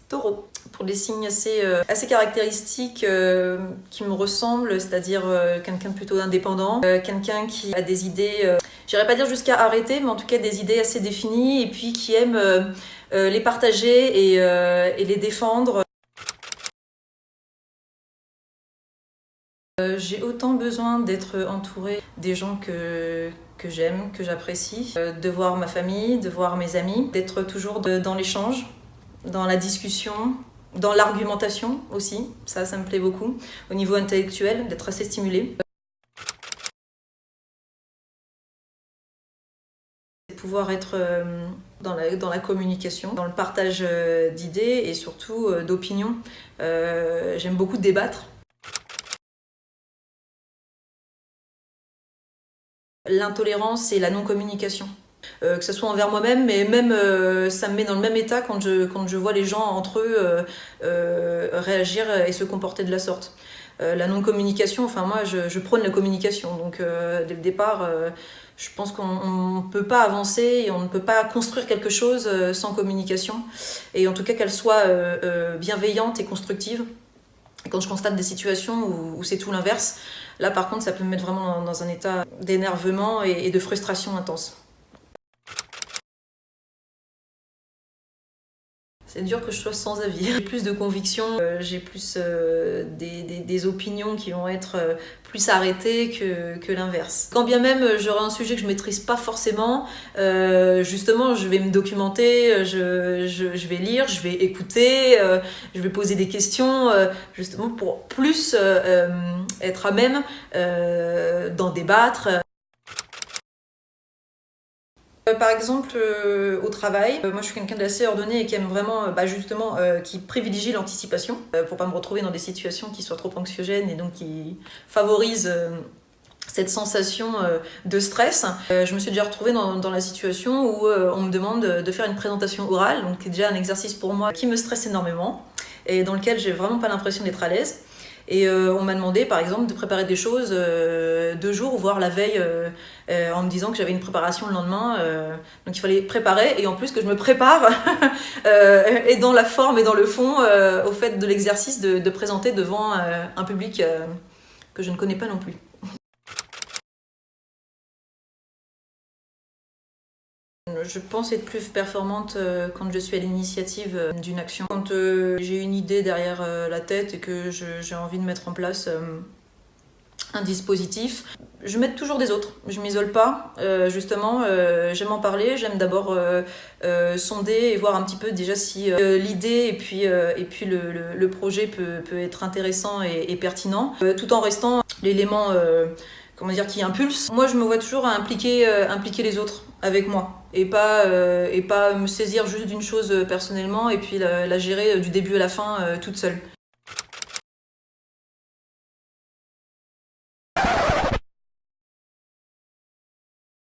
Taureau, pour des signes assez caractéristiques qui me ressemblent, c'est-à-dire quelqu'un de plutôt indépendant, quelqu'un qui a des idées, j'irais pas dire jusqu'à arrêter, mais en tout cas des idées assez définies et puis qui aime les partager et les défendre. J'ai autant besoin d'être entourée des gens que j'aime, que j'apprécie, de voir ma famille, de voir mes amis, d'être toujours dans l'échange, dans la discussion, dans l'argumentation aussi, ça me plaît beaucoup. Au niveau intellectuel, d'être assez stimulée. Pouvoir être dans la communication, dans le partage d'idées et surtout d'opinions. J'aime beaucoup débattre. L'intolérance et la non-communication. Que ce soit envers moi-même, mais même ça me met dans le même état quand je vois les gens entre eux réagir et se comporter de la sorte. La non-communication, enfin moi je prône la communication, donc dès le départ je pense qu'on ne peut pas avancer et on ne peut pas construire quelque chose sans communication, et en tout cas qu'elle soit bienveillante et constructive. Et quand je constate des situations où c'est tout l'inverse, là par contre ça peut me mettre vraiment dans un état d'énervement et de frustration intense. C'est dur que je sois sans avis. J'ai plus de convictions, j'ai plus des opinions qui vont être plus arrêtées que l'inverse. Quand bien même j'aurai un sujet que je maîtrise pas forcément, justement je vais me documenter, je vais lire, je vais écouter, je vais poser des questions, justement pour plus être à même d'en débattre. Par exemple, au travail, moi je suis quelqu'un d'assez ordonné et qui aime vraiment, justement, qui privilégie l'anticipation pour pas me retrouver dans des situations qui soient trop anxiogènes et donc qui favorisent cette sensation de stress. Je me suis déjà retrouvée dans la situation où on me demande de faire une présentation orale, donc qui est déjà un exercice pour moi qui me stresse énormément et dans lequel j'ai vraiment pas l'impression d'être à l'aise. Et on m'a demandé par exemple de préparer des choses 2 jours, voire la veille, en me disant que j'avais une préparation le lendemain. Donc il fallait préparer, et en plus que je me prépare, et dans la forme et dans le fond, au fait de l'exercice de présenter devant un public que je ne connais pas non plus. Je pense être plus performante quand je suis à l'initiative d'une action. Quand j'ai une idée derrière la tête et que j'ai envie de mettre en place un dispositif, je m'aide toujours des autres. Je m'isole pas, justement, j'aime en parler, j'aime d'abord sonder et voir un petit peu déjà si l'idée et puis le projet peut être intéressant et pertinent, tout en restant l'élément comment dire, qui impulse. Moi je me vois toujours à impliquer les autres avec moi et pas me saisir juste d'une chose personnellement et puis la gérer du début à la fin toute seule.